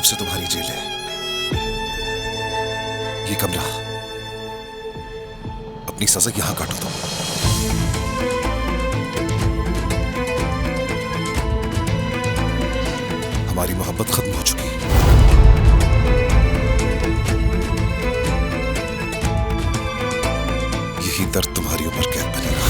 से तुम्हारी जेल है। ये कमरा, अपनी सजा यहां काटो तुम। हमारी मोहब्बत खत्म हो चुकी। यही दर्द तुम्हारी उम्र कैद बनेगा।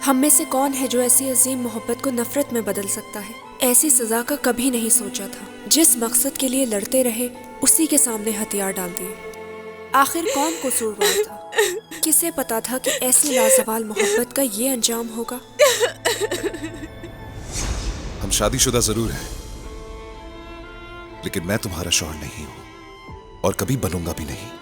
हम में से कौन है जो ऐसी अजीम मोहब्बत को नफरत में बदल सकता है? ऐसी सजा का कभी नहीं सोचा था। जिस मकसद के लिए लड़ते रहे उसी के सामने हथियार डाल दिए। आखिर कौन कसूरवार था? किसे पता था कि ऐसी लाजवाल मोहब्बत का ये अंजाम होगा? हम शादीशुदा जरूर हैं, लेकिन मैं तुम्हारा शौहर नहीं हूं और कभी बनूंगा भी नहीं।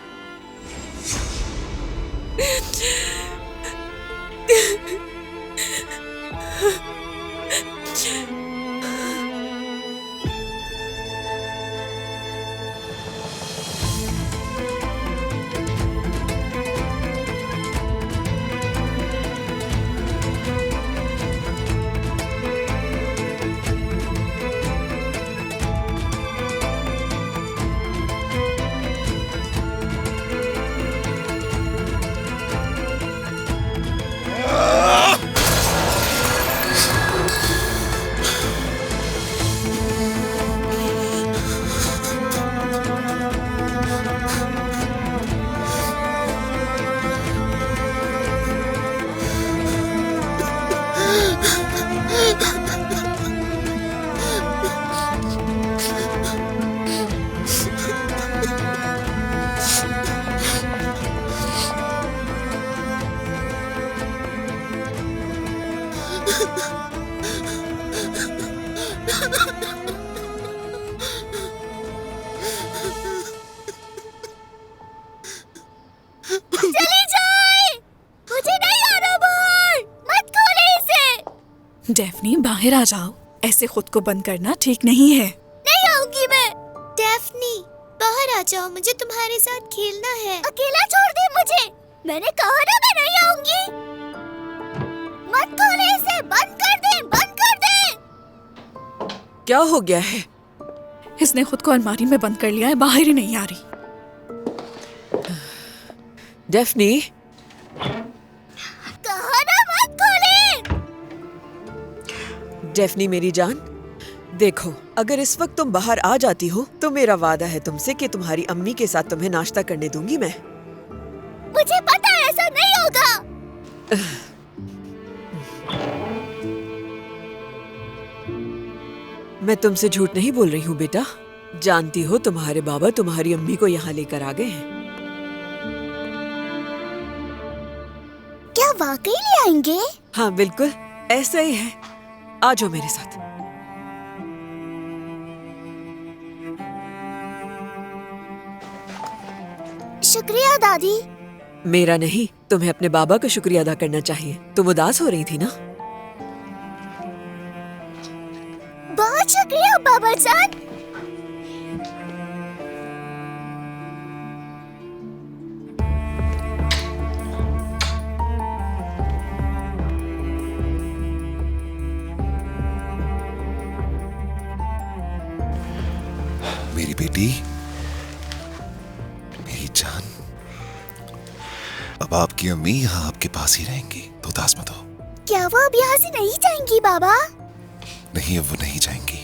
डेफ्नी बाहर आ जाओ। ऐसे खुद को बंद करना ठीक नहीं है। नहीं आऊंगी मैं। डेफ्नी बाहर आ जाओ, मुझे तुम्हारे साथ खेलना है। अकेला छोड़ दे मुझे। मैंने कहा ना मैं नहीं आऊंगी। मत खोले इसे, बंद कर दे, बंद कर दे। क्या हो गया है? इसने खुद को अलमारी में बंद कर लिया है, बाहर ही नहीं आ रही। डेफ्नी, कहा ना मत खोले। डेफ्नी मेरी जान, देखो अगर इस वक्त तुम बाहर आ जाती हो तो मेरा वादा है तुमसे कि तुम्हारी अम्मी के साथ तुम्हें नाश्ता करने दूंगी मैं। मुझे पता है ऐसा नहीं होगा। मैं तुमसे झूठ नहीं बोल रही हूँ बेटा। जानती हो तुम्हारे बाबा तुम्हारी अम्मी को यहाँ लेकर आ गए हैं। क्या वाकई ले आएंगे? हाँ बिल्कुल ऐसा ही है। आ जाओ मेरे साथ। शुक्रिया दादी। मेरा नहीं, तुम्हें अपने बाबा का शुक्रिया अदा करना चाहिए। तुम उदास हो रही थी ना? बहुत शुक्रिया बाबा जान। मेरी बेटी, मेरी जान, अब आपकी अम्मी यहाँ आपके पास ही रहेंगी, तो उदास मत हो। क्या वो अब यहाँ से नहीं जाएंगी बाबा? नहीं, अब वो नहीं जाएंगी।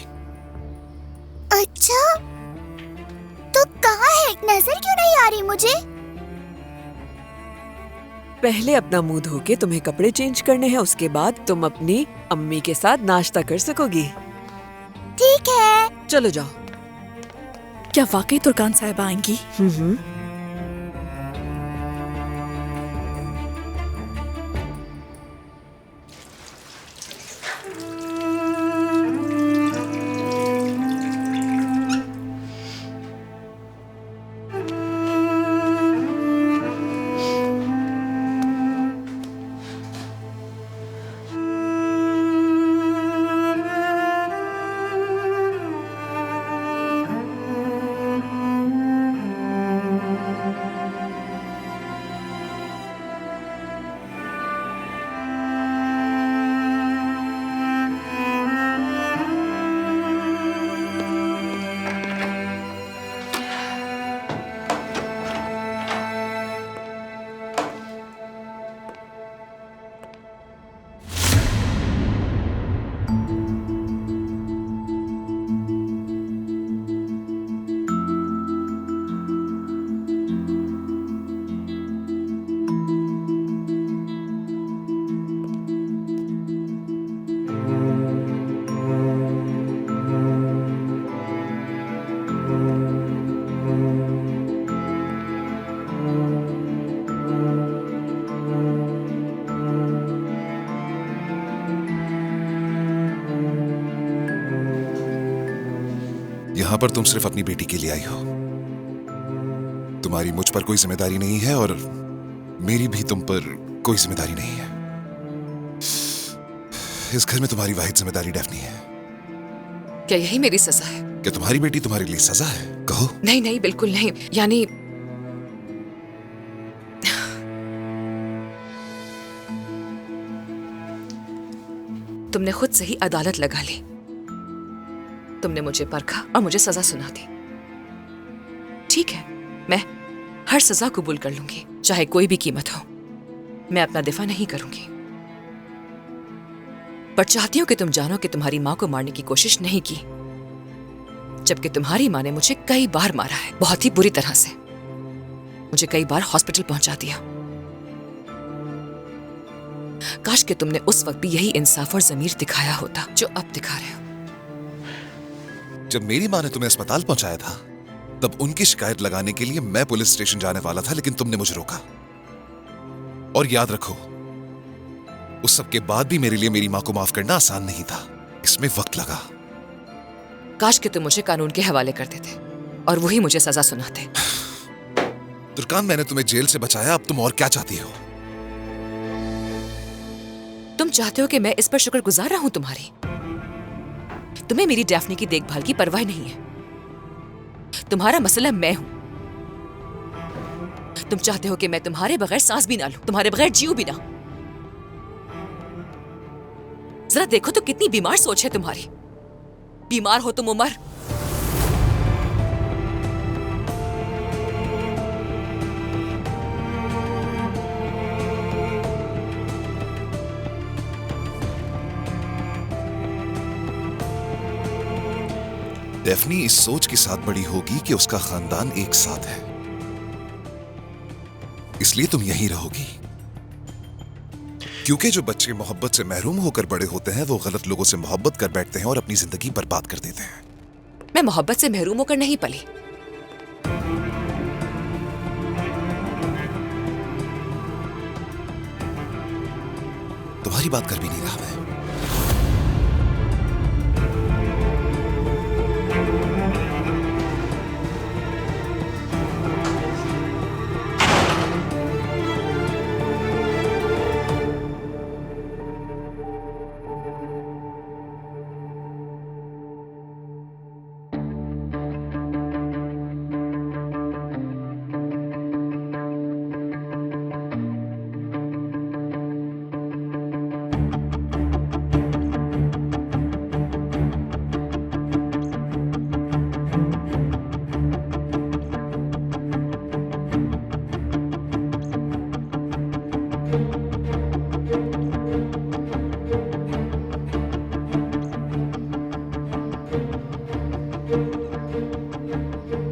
अच्छा, तो कहाँ है? नजर क्यों नहीं आ रही मुझे? पहले अपना मुंह धो के तुम्हें कपड़े चेंज करने हैं, उसके बाद तुम अपनी अम्मी के साथ नाश्ता कर सकोगी। ठीक है। चलो जाओ। क्या वाकई तुर्कान साहिबा आएंगी? यहां पर तुम सिर्फ अपनी बेटी के लिए आई हो। तुम्हारी मुझ पर कोई जिम्मेदारी नहीं है और मेरी भी तुम पर कोई जिम्मेदारी नहीं है। इस घर में तुम्हारी वाहिद जिम्मेदारी डेफनी है। क्या यही मेरी सजा है? क्या तुम्हारी बेटी तुम्हारे लिए सजा है? कहो। नहीं नहीं, बिल्कुल नहीं। यानी तुमने खुद से ही अदालत लगा ली। तुमने मुझे परखा और मुझे सजा सुना दी। ठीक है, मैं हर सजा कबूल कर लूंगी, चाहे कोई भी कीमत हो। मैं अपना दिफा नहीं करूंगी, पर चाहती हूं कि तुम जानो कि तुम्हारी मां को मारने की कोशिश नहीं की, जबकि तुम्हारी मां ने मुझे कई बार मारा है, बहुत ही बुरी तरह से। मुझे कई बार हॉस्पिटल पहुंचा दिया। काश कि तुमने उस वक्त भी यही इंसाफ और ज़मीर दिखाया होता जो अब दिखा रहे हो। जब मेरी मां ने तुम्हें अस्पताल पहुंचाया था, तब उनकी शिकायत लगाने के लिए मैं पुलिस स्टेशन जाने वाला था, लेकिन तुमने मुझे रोका। और याद रखो, उस सब के बाद भी मेरे लिए मेरी मां को माफ करना आसान नहीं था। इसमें वक्त लगा। काश कि तुम मुझे कानून के हवाले कर देते और वही मुझे सजा सुनाते। तुर्कान, मैंने तुम्हें जेल से बचाया, अब तुम और क्या चाहती हो? तुम चाहते हो कि मैं इस पर शुक्रगुजार रहूं तुम्हारी? तुम्हें मेरी डैफ्नी की देखभाल की परवाह नहीं है। तुम्हारा मसला मैं हूं। तुम चाहते हो कि मैं तुम्हारे बगैर सांस भी ना लूं, तुम्हारे बगैर जीऊं भी ना। जरा देखो तो कितनी बीमार सोच है तुम्हारी। बीमार हो तुम उमर। डेफनी इस सोच के साथ बड़ी होगी कि उसका खानदान एक साथ है, इसलिए तुम यहीं रहोगी। क्योंकि जो बच्चे मोहब्बत से महरूम होकर बड़े होते हैं, वो गलत लोगों से मोहब्बत कर बैठते हैं और अपनी जिंदगी बर्बाद कर देते हैं। मैं मोहब्बत से महरूम होकर नहीं पली। तुम्हारी बात कर भी नहीं रहा मैं।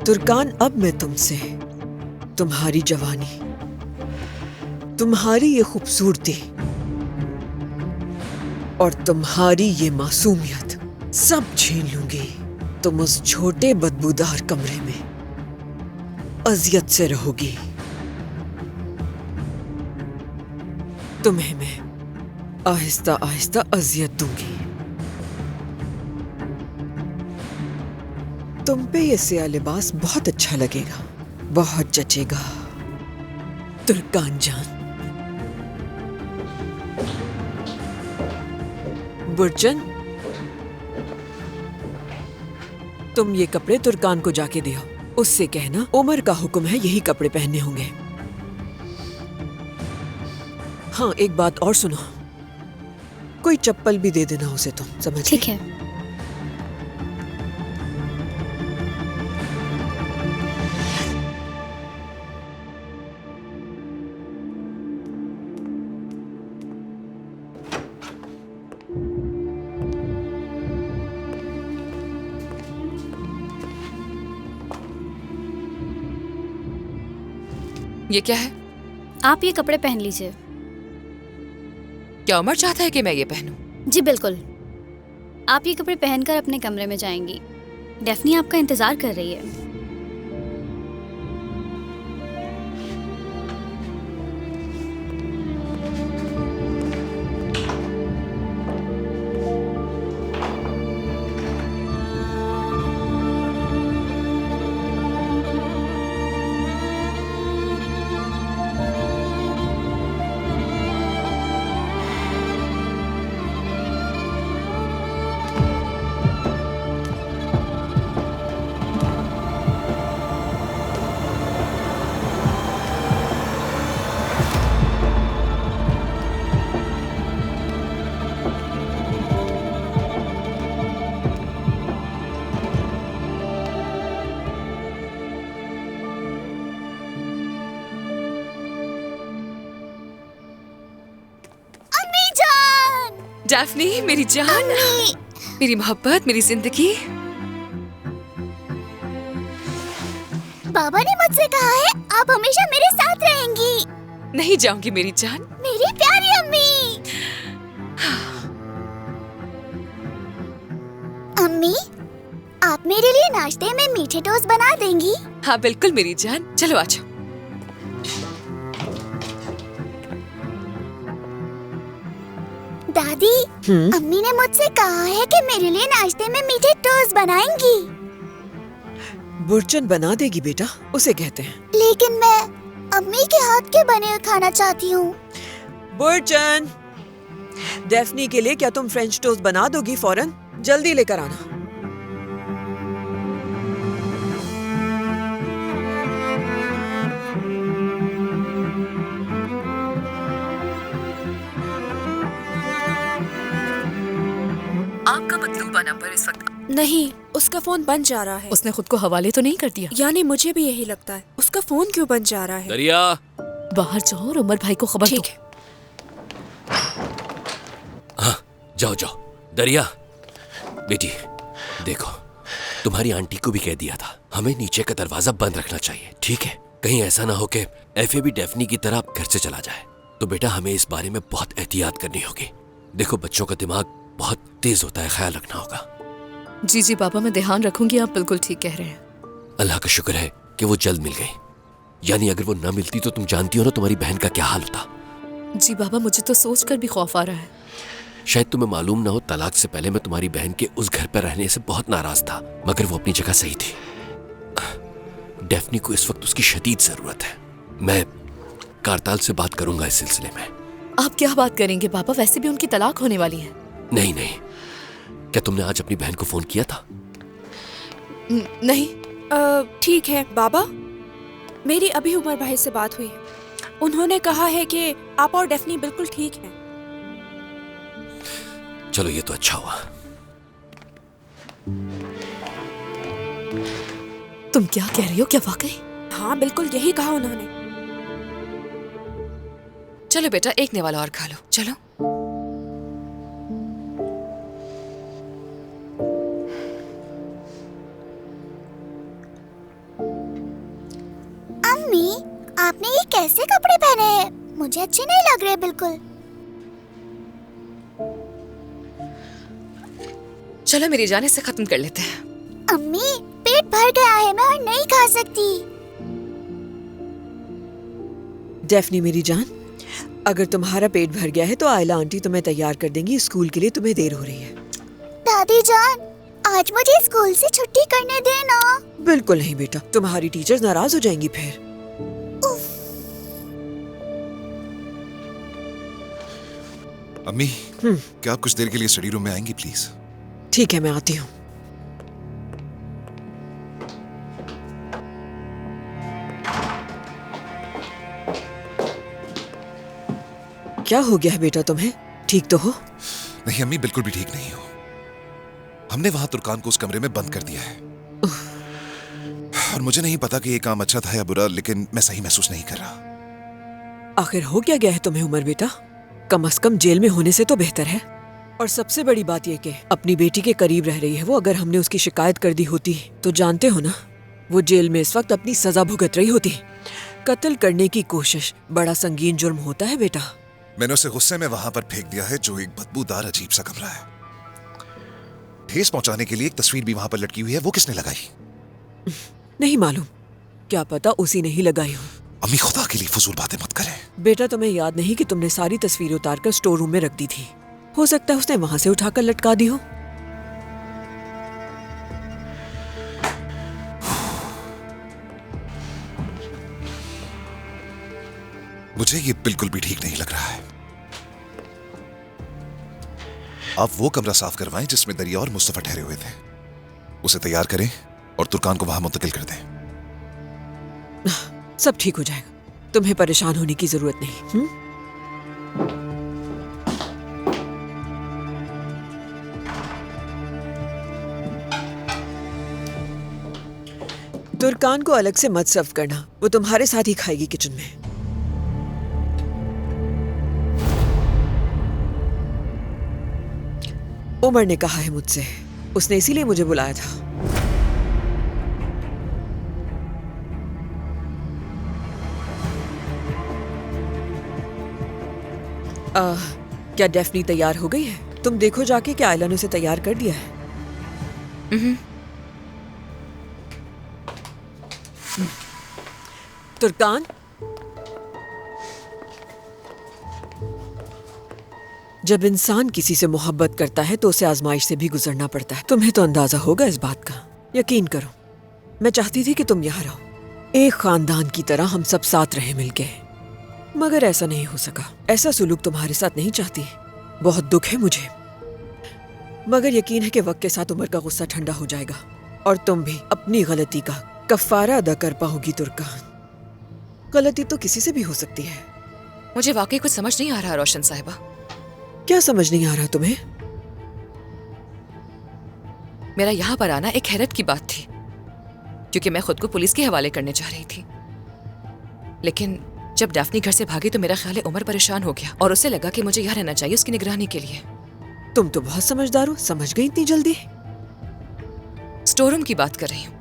तुर्कान, अब मैं तुमसे तुम्हारी जवानी, तुम्हारी ये खूबसूरती और तुम्हारी ये मासूमियत सब छीन लूंगी। तुम उस छोटे बदबूदार कमरे में अजियत से रहोगी। तुम्हें मैं आहिस्ता आहिस्ता अजियत दूंगी। तुम पे ये सिया लिबास बहुत अच्छा लगेगा, बहुत जचेगा तुर्कान जान। बुर्जन, तुम ये कपड़े तुर्कान को जाके दे आओ। उससे कहना उमर का हुक्म है यही कपड़े पहनने होंगे। हाँ, एक बात और सुनो, कोई चप्पल भी दे देना उसे, तुम समझ ठीक है। ये क्या है? आप ये कपड़े पहन लीजिए। क्या उमर चाहता है कि मैं ये पहनूं? जी बिल्कुल। आप ये कपड़े पहनकर अपने कमरे में जाएंगी। डेफनी आपका इंतजार कर रही है। डैफ्नी, मेरी जान, मेरी मोहब्बत, मेरी जिंदगी। बाबा ने मुझसे कहा है आप हमेशा मेरे साथ रहेंगी। नहीं जाऊंगी मेरी जान। मेरी प्यारी अम्मी। अम्मी, आप मेरे लिए नाश्ते में मीठे टोस्ट बना देंगी? हाँ बिल्कुल मेरी जान, चलो आ जाओ। दादी, अम्मी ने मुझसे कहा है कि मेरे लिए नाश्ते में मीठे टोस्ट बनाएंगी। बुर्जन बना देगी बेटा, उसे कहते हैं। लेकिन मैं अम्मी के हाथ के बने हुए खाना चाहती हूँ। बुर्जन, डेफनी के लिए क्या तुम फ्रेंच टोस्ट बना दोगी फौरन? जल्दी लेकर आना। आपका मतलूबा नंबर इस वक्त नहीं, उसका फोन बंद जा रहा है। उसने खुद को हवाले तो नहीं कर दिया? यानी मुझे भी यही लगता है। उसका फोन क्यों बंद जा रहा है? दरिया, बाहर जाओ और उमर भाई को खबर दो। ठीक है। हाँ जाओ जाओ। दरिया बेटी, देखो तुम्हारी आंटी को भी कह दिया था हमें नीचे का दरवाजा बंद रखना चाहिए, ठीक है? कहीं ऐसा ना हो कि एफए भी डेफनी की तरह घर से चला जाए। तो बेटा हमें इस बारे में बहुत एहतियात करनी होगी। देखो बच्चों का दिमाग बहुत तेज होता है, ख्याल रखना होगा। जी जी बाबा, मैं ध्यान रखूंगी। आप बिल्कुल ठीक कह रहे हैं। अल्लाह का शुक्र है कि वो जल्द मिल गई। यानी अगर वो न मिलती तो तुम जानती हो ना तुम्हारी बहन का क्या हाल होता। जी बाबा, मुझे तो सोचकर भी खौफ आ रहा है। शायद तुम्हें मालूम ना हो, तलाक से पहले मैं तुम्हारी बहन के उस घर पर रहने से बहुत नाराज था, मगर वो अपनी जगह सही थी। डेफनी को इस वक्त उसकी शदीद जरूरत है। मैं कारताल से बात करूंगा इस सिलसिले में। आप क्या बात करेंगे बाबा? वैसे भी उनकी तलाक होने वाली है। नहीं नहीं, क्या तुमने आज अपनी बहन को फोन किया था? नहीं। ठीक है बाबा, मेरी अभी उमर भाई से बात हुई है। उन्होंने कहा है कि आप और डेफनी बिल्कुल ठीक हैं। चलो ये तो अच्छा हुआ। तुम क्या कह रही हो? क्या वाकई? हाँ बिल्कुल यही कहा उन्होंने। चलो बेटा, एक निवाला और खा लो, चलो। अम्मी, आपने ये कैसे कपड़े पहने हैं? मुझे अच्छे नहीं लग रहे बिल्कुल। चलो मेरी जान, इसे खत्म कर लेते हैं। अम्मी, पेट भर गया है, मैं और नहीं खा सकती। डेफनी मेरी जान, अगर तुम्हारा पेट भर गया है तो आयला आंटी तुम्हें तैयार कर देंगी। स्कूल के लिए तुम्हें देर हो रही है। दादी जान, आज मुझे स्कूल से छुट्टी करने देना। बिल्कुल नहीं बेटा, तुम्हारी टीचर्स नाराज हो जाएंगी फिर। अम्मी, क्या आप कुछ देर के लिए स्टडी रूम में आएंगी प्लीज? ठीक है, मैं आती हूँ। क्या हो गया है बेटा तुम्हें? ठीक तो हो? नहीं अम्मी, बिल्कुल भी ठीक नहीं हो। हमने वहां तुर्कान को उस कमरे में बंद कर दिया है। और मुझे नहीं पता कि ये काम अच्छा था या बुरा, लेकिन मैं सही महसूस नहीं कर रहा। आखिर हो क्या गया है तुम्हें उमर बेटा? कम से कम जेल में होने से तो बेहतर है। और सबसे बड़ी बात यह कि अपनी बेटी के करीब रह रही है वो। अगर हमने उसकी शिकायत कर दी होती तो जानते हो ना, वो जेल में इस वक्त अपनी सजा भुगत रही होती। कत्ल करने की कोशिश बड़ा संगीन जुर्म होता है बेटा। मैंने उसे गुस्से में वहां पर फेंक दिया है, जो एक बदबूदार अजीब सा कमरा है। ठेस पहुंचाने के लिए एक तस्वीर भी वहां पर लटकी हुई है, वो किसने लगाई? नहीं मालूम, क्या पता उसी ने ही लगाई हो। अम्मी, खुदा के लिए फजूल बातें मत करें। बेटा तुम्हें याद नहीं कि तुमने सारी तस्वीरें उतारकर स्टोर रूम में रख दी थी? हो सकता है उसने वहां से उठाकर लटका दी हो। मुझे ये बिल्कुल भी ठीक नहीं लग रहा है। आप वो कमरा साफ करवाएं जिसमें दरिया और मुस्तफा ठहरे हुए थे। उसे तैयार करें और तुर्कान को वहां मुंतकिल कर दें। सब ठीक हो जाएगा, तुम्हें परेशान होने की जरूरत नहीं। तुर्कान को अलग से मत सर्व करना, वो तुम्हारे साथ ही खाएगी किचन में। उमर ने कहा है मुझसे, उसने इसीलिए मुझे बुलाया था। क्या डेफनी तैयार हो गई है? तुम देखो जाके कि आयला ने उसे तैयार कर दिया है। तुर्कान, जब इंसान किसी से मोहब्बत करता है तो उसे आजमाइश से भी गुजरना पड़ता है। तुम्हें तो अंदाजा होगा इस बात का। यकीन करो, मैं चाहती थी कि तुम यहाँ रहो, एक खानदान की तरह हम सब साथ रहे मिलके, मगर ऐसा नहीं हो सका। ऐसा सुलूक तुम्हारे साथ नहीं चाहती। बहुत दुख है मुझे, मगर यकीन है कि वक्त के साथ उमर का गुस्सा ठंडा हो जाएगा और तुम भी अपनी गलती का कफारा अदा कर पाओगी। तुर्कान, गलती तो किसी से भी हो सकती है। मुझे वाकई कुछ समझ नहीं आ रहा रोशन साहिबा। क्या समझ नहीं आ रहा तुम्हें? मेरा यहाँ पर आना एक हैरत की बात थी, क्योंकि मैं खुद को पुलिस के हवाले करने जा रही थी। लेकिन जब डेफनी घर से भागी तो मेरा ख्याल है उमर परेशान हो गया और उसे लगा कि मुझे यहाँ रहना चाहिए उसकी निगरानी के लिए। तुम तो बहुत समझदार हो, समझ गई इतनी जल्दी? स्टोर रूम की बात कर रही हूँ।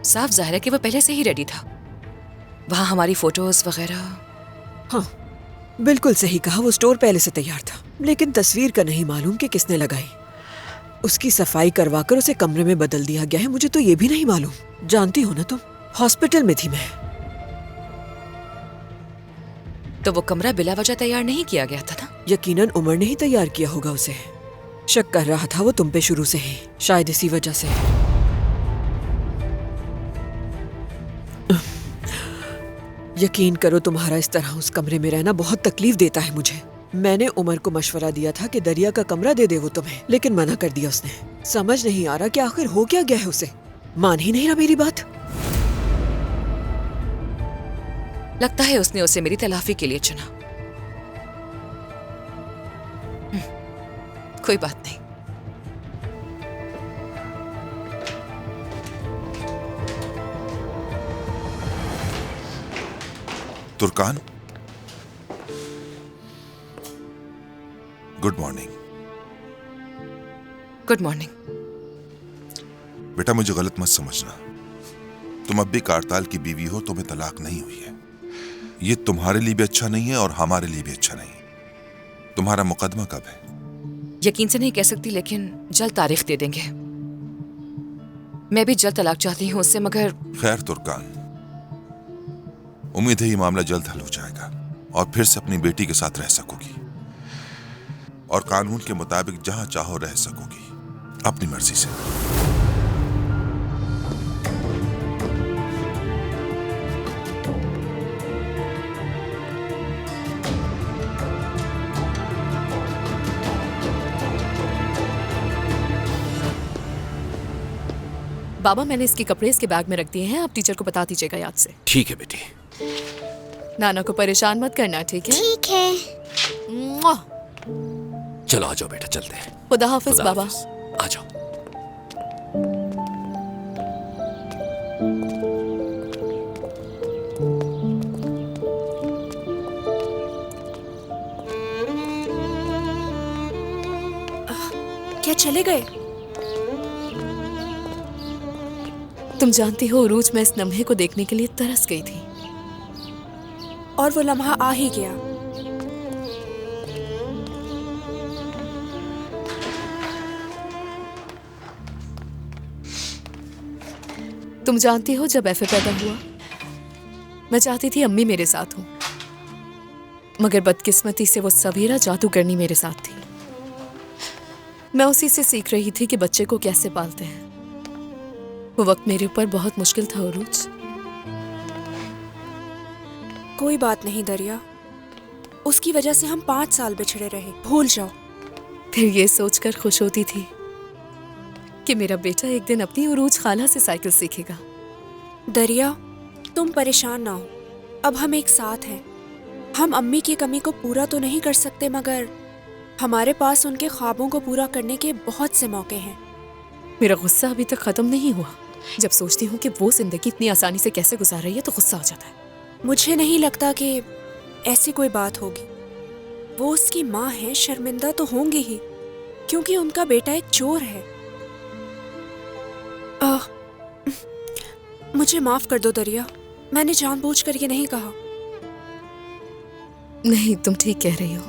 साफ जाहिर है कि वो पहले से ही रेडी था। वहां हमारी फोटोज वगैरह। हाँ, बिल्कुल सही कहा, वो स्टोर पहले से तैयार था, लेकिन तस्वीर का नहीं मालूम कि किसने लगाई। उसकी सफाई करवाकर उसे कमरे में बदल दिया गया है, मुझे तो ये भी नहीं मालूम। जानती हो ना तुम, हॉस्पिटल में थी मैं। तो वो कमरा बिला वजह तैयार नहीं किया गया था ना? यकीनन उमर ने ही तैयार किया होगा उसे। शक कर रहा था वो तुम पे शुरू से ही, शायद इसी वजह से। यकीन करो, तुम्हारा इस तरह उस कमरे में रहना बहुत तकलीफ देता है मुझे। मैंने उमर को मशवरा दिया था कि दरिया का कमरा दे दे वो तुम्हें, लेकिन मना कर दिया उसने। समझ नहीं आ रहा कि आखिर हो क्या गया है उसे। मान ही नहीं रहा मेरी बात। लगता है उसने उसे मेरी तलाफी के लिए चुना। कोई बात नहीं। Turkan, good morning. Good morning. बेटा, मुझे गलत मत समझना। तुम अब भी कारताल की बीवी हो, तुम्हें तलाक नहीं हुई है। ये तुम्हारे लिए भी अच्छा नहीं है और हमारे लिए भी अच्छा नहीं। तुम्हारा मुकदमा कब है? यकीन से नहीं कह सकती, लेकिन जल्द तारीख दे देंगे। मैं भी जल्द तलाक चाहती हूँ उससे, मगर खैर तुर्कान, उम्मीद है ये मामला जल्द हल हो जाएगा और फिर से अपनी बेटी के साथ रह सकोगी और कानून के मुताबिक जहां चाहो रह सकोगी, अपनी मर्जी से। बाबा, मैंने इसके कपड़े इसके बैग में रख दिए हैं, आप टीचर को बता दीजिएगा याद से। ठीक है बेटी। नाना को परेशान मत करना, ठीक है? ठीक है। मुआ। चलो आ जाओ बेटा, चलते हैं। खुदा हाफिज खुदा बाबा। हाफिज। आ जाओ। क्या चले गए? तुम जानती हो उरूज, मैं इस लम्हे को देखने के लिए तरस गई थी। और वो लम्हा आ ही गया। तुम जानती हो, जब एफए पैदा हुआ मैं चाहती थी अम्मी मेरे साथ हो, मगर बदकिस्मती से वो सवेरा जादूगरनी मेरे साथ थी। मैं उसी से सीख रही थी कि बच्चे को कैसे पालते हैं। वो वक्त मेरे ऊपर बहुत मुश्किल था उरूज। कोई बात नहीं दरिया, उसकी वजह से हम 5 साल बिछड़े रहे, भूल जाओ। फिर ये सोचकर खुश होती थी कि मेरा बेटा एक दिन अपनी उरूज खाला से साइकिल सीखेगा। दरिया, तुम परेशान ना हो, अब हम एक साथ हैं। हम अम्मी की कमी को पूरा तो नहीं कर सकते, मगर हमारे पास उनके ख्वाबों को पूरा करने के बहुत से मौके हैं। मेरा गुस्सा अभी तक खत्म नहीं हुआ। जब सोचती हूँ कि वो जिंदगी इतनी आसानी से कैसे गुजार रही है तो गुस्सा आ जाता है। मुझे नहीं लगता कि ऐसी कोई बात होगी। वो उसकी माँ है, शर्मिंदा तो होंगी ही, क्योंकि उनका बेटा एक चोर है। मुझे माफ कर दो दरिया, मैंने जानबूझकर ये नहीं कहा। नहीं, तुम ठीक कह रही हो।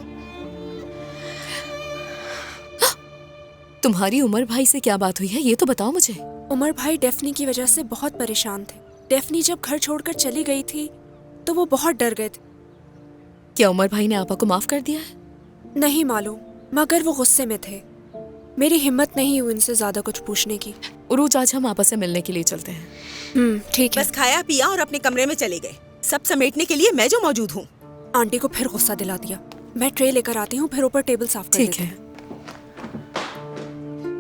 तुम्हारी उमर भाई से क्या बात हुई है, ये तो बताओ मुझे। उमर भाई डेफनी की वजह से बहुत परेशान थे। डेफनी जब घर छोड़कर चली गई थी तो वो बहुत डर गए थे। क्या उमर भाई ने आपा को माफ कर दिया है? नहीं मालूम, मगर वो गुस्से में थे। मेरी हिम्मत नहीं हुई उनसे ज्यादा कुछ पूछने की। उरूज, आज हम आपस से मिलने के लिए चलते हैं। ठीक है। बस खाया पिया और अपने कमरे में चले गए, सब समेटने के लिए मैं जो मौजूद हूँ। आंटी को फिर गुस्सा दिला दिया। मैं ट्रे लेकर आती हूँ, फिर ऊपर टेबल साफ कर ठीक देते है, हैं।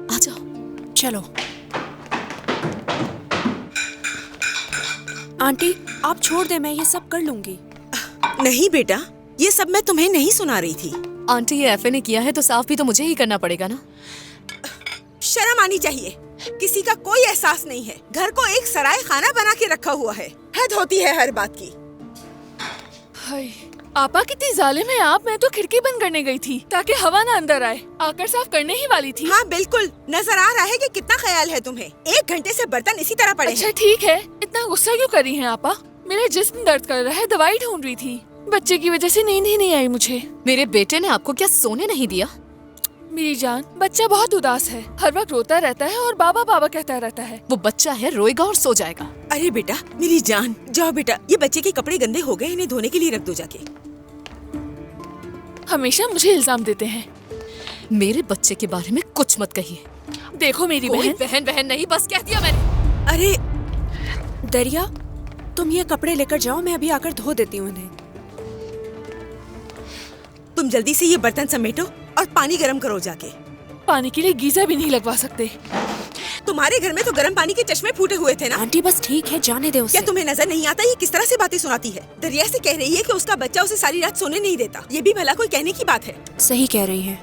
आ जाओ। चलो। आंटी आप छोड़ दे, मैं ये सब कर लूंगी। नहीं बेटा, ये सब मैं तुम्हें नहीं सुना रही थी। आंटी, ये एफए ने किया है तो साफ भी तो मुझे ही करना पड़ेगा ना। शर्म आनी चाहिए, किसी का कोई एहसास नहीं है। घर को एक सराय खाना बना के रखा हुआ है। हद होती है हर बात की। हाय, आपा कितनी जालिम है आप। मैं तो खिड़की बंद करने गई थी ताकि हवा ना अंदर आए, आकर साफ करने ही वाली थी। हाँ बिल्कुल, नजर आ रहा है कि कितना ख्याल है तुम्हें। 1 घंटे से बर्तन इसी तरह पड़े अच्छा हैं। ठीक है, इतना गुस्सा क्यों कर रही हैं आपा? मेरा जिस्म दर्द कर रहा है, दवाई ढूंढ रही थी। बच्चे की वजह से नींद ही नहीं आई मुझे। मेरे बेटे ने आपको क्या सोने नहीं दिया? मेरी जान, बच्चा बहुत उदास है, हर वक्त रोता रहता है और बाबा बाबा कहता रहता है। वो बच्चा है, रोएगा और सो जाएगा। अरे बेटा, मेरी जान, जाओ बेटा, ये बच्चे के कपड़े गंदे हो गए, इन्हें धोने के लिए रख दो जाके। हमेशा मुझे इल्जाम देते हैं। मेरे बच्चे के बारे में कुछ मत कहिए। देखो मेरी कोई बहन। बहन नहीं, बस कह दिया मैंने। अरे दरिया, तुम ये कपड़े लेकर जाओ, मैं अभी आकर धो देती हूँ इन्हें। तुम जल्दी से ये बर्तन समेटो और पानी गर्म करो जाके। पानी के लिए गीजर भी नहीं लगवा सकते। तुम्हारे घर में तो गर्म पानी के चश्मे फूटे हुए थे ना। आंटी बस ठीक है, जाने दे उसे। क्या तुम्हें नजर नहीं आता ये किस तरह से बातें सुनाती है? दरिया से कह रही है कि उसका बच्चा उसे सारी रात सोने नहीं देता। ये भी भला कोई कहने की बात है? सही कह रही हैं।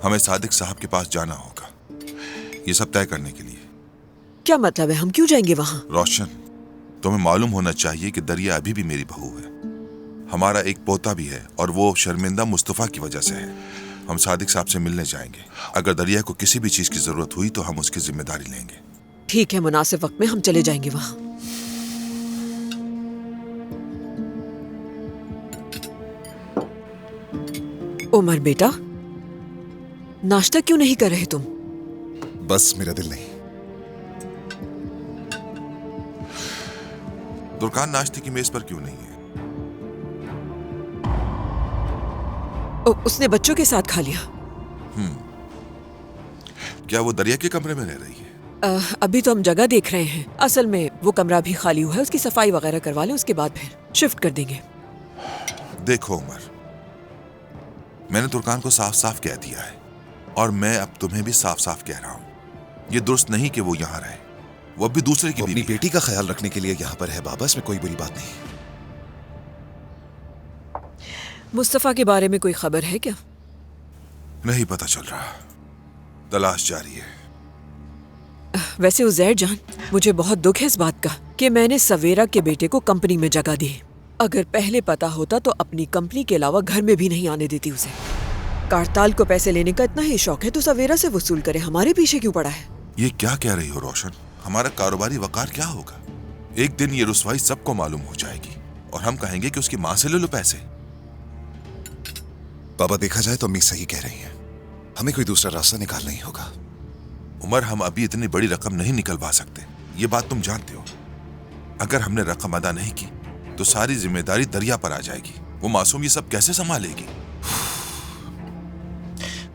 हमें सादिक साहब के पास जाना होगा, ये सब तय करने के लिए। क्या मतलब है, हम क्यों जाएंगे वहाँ? रोशन, तुम्हें मालूम होना चाहिए कि दरिया अभी भी मेरी बहू है। हमारा एक पोता भी है और वो शर्मिंदा मुस्तफा की वजह से है। हम सादिक साहब से मिलने जाएंगे। अगर दरिया को किसी भी चीज की जरूरत हुई तो हम उसकी जिम्मेदारी लेंगे। ठीक है, मुनासिब वक्त में हम चले जाएंगे वहां। उमर बेटा, नाश्ता क्यों नहीं कर रहे तुम? बस मेरा दिल नहीं। दुर्कान नाश्ते की मेज पर क्यों नहीं है? उसने बच्चों के साथ खा लिया। क्या वो दरिया के कमरे में रह रही है? अभी तो हम जगह देख रहे हैं। असल में वो कमरा भी खाली हुआ है, उसकी सफाई वगैरह करवा लें, उसके बाद फिर शिफ्ट कर देंगे। देखो उमर, मैंने तुर्कान को साफ साफ कह दिया है और मैं अब तुम्हें भी साफ साफ कह रहा हूं, ये दुरुस्त नहीं कि वो यहाँ रहे। वो भी दूसरे की वो अपनी बीवी है। बेटी का ख्याल रखने के लिए यहाँ पर है बाबा, इसमें कोई बुरी बात नहीं। मुस्तफा के बारे में कोई खबर है क्या? नहीं पता चल रहा, तलाश जारी है। वैसे उज़ैर जान, मुझे बहुत दुख है इस बात का कि मैंने सवेरा के बेटे को कंपनी में जगह दी। अगर पहले पता होता तो अपनी कंपनी के अलावा घर में भी नहीं आने देती उसे। कारताल को पैसे लेने का इतना ही शौक है तो सवेरा से वसूल करे, हमारे पीछे क्यों पड़ा है? ये क्या कह रही हो रोशन? हमारा कारोबारी वकार क्या होगा? एक दिन ये रुसवाई सबको मालूम हो जाएगी और हम कहेंगे कि उसकी माँ से ले लो पैसे। बाबा देखा जाए तो अम्मी सही कह रही हैं, हमें कोई दूसरा रास्ता निकालना ही होगा। उमर, हम अभी इतनी बड़ी रकम नहीं निकलवा सकते, ये बात तुम जानते हो। अगर हमने रकम अदा नहीं की तो सारी जिम्मेदारी दरिया पर आ जाएगी। वो मासूम ये सब कैसे संभालेगी?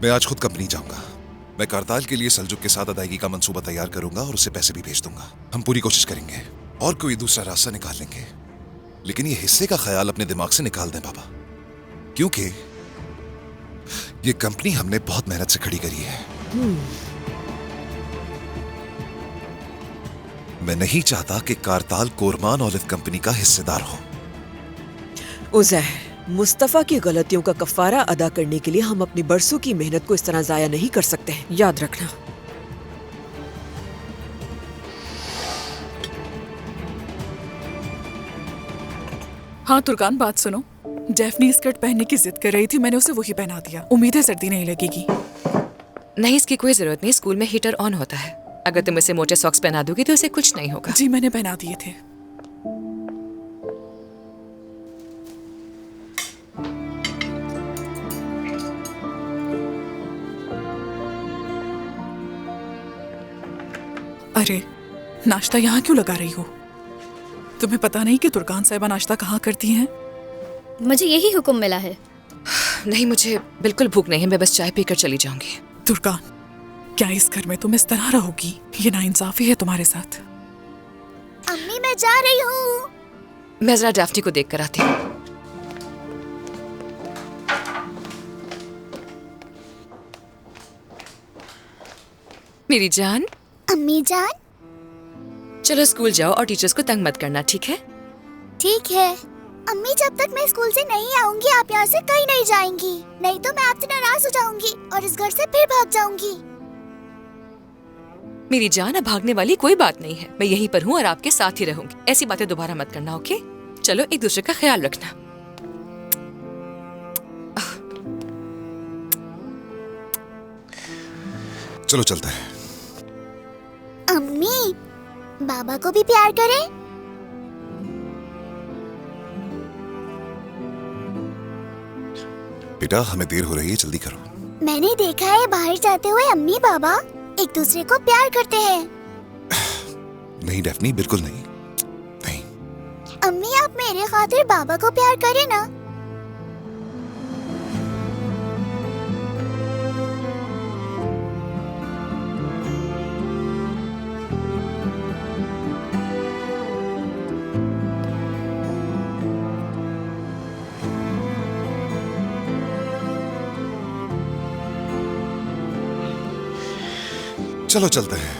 मैं आज खुद कंपनी जाऊंगा। मैं कारताल के लिए सल्जुक के साथ अदायगी का मंसूबा तैयार करूंगा और उसे पैसे भी भेज दूंगा। हम पूरी कोशिश करेंगे और कोई दूसरा रास्ता निकाल लेंगे, लेकिन ये हिस्से का ख्याल अपने दिमाग से निकाल दें बाबा, क्योंकि ये कंपनी हमने बहुत मेहनत से खड़ी करी है। मैं नहीं चाहता कि कारताल कोरमान ऑलिव कंपनी का हिस्सेदार हो। उज़ैर, मुस्तफा की गलतियों का कफारा अदा करने के लिए हम अपनी बरसों की मेहनत को इस तरह जाया नहीं कर सकते हैं, याद रखना। हाँ तुर्कान, बात सुनो। डेफनी स्कर्ट पहनने की जिद कर रही थी, मैंने उसे वही पहना दिया। उम्मीद है सर्दी नहीं लगेगी। नहीं, इसकी कोई जरूरत नहीं, स्कूल में हीटर ऑन होता है। अगर तुम इसे मोटे सॉक्स पहना दोगी तो इसे कुछ नहीं होगा। जी मैंने पहना दिए थे। अरे नाश्ता यहाँ क्यों लगा रही हो? तुम्हें पता नहीं कि तुर्कान साहिबा नाश्ता कहाँ करती हैं? मुझे यही हुक्म मिला है। नहीं, मुझे बिल्कुल भूख नहीं है, मैं बस चाय पीकर चली जाऊंगी। तुर्कान, क्या इस घर में तुम इस तरह रहोगी? ये नाइंसाफी है तुम्हारे साथ। अम्मी मैं जा रही हूँ। मैं जरा डैफ्नी को देख कर आती हूँ। मेरी जान। अम्मी जान। चलो स्कूल जाओ और टीचर्स को तंग मत करना, ठीक है? ठीक है अम्मी, जब तक मैं स्कूल से नहीं आऊंगी आप यहाँ से कहीं नहीं जाएंगी, नहीं तो मैं आपसे नाराज हो जाऊंगी और इस घर से फिर भाग जाऊंगी। मेरी जान, अब भागने वाली कोई बात नहीं है, मैं यहीं पर हूँ और आपके साथ ही रहूंगी। ऐसी बातें दोबारा मत करना, ओके? चलो एक दूसरे का ख्याल रखना। चलो चलते हैं। अम्मी, बाबा को भी प्यार करें। बेटा हमें देर हो रही है, जल्दी करो। मैंने देखा है बाहर जाते हुए अम्मी बाबा एक दूसरे को प्यार करते हैं। नहीं डेफनी, बिल्कुल नहीं। नहीं। अम्मी आप मेरे खातिर बाबा को प्यार करें ना। चलो चलते हैं।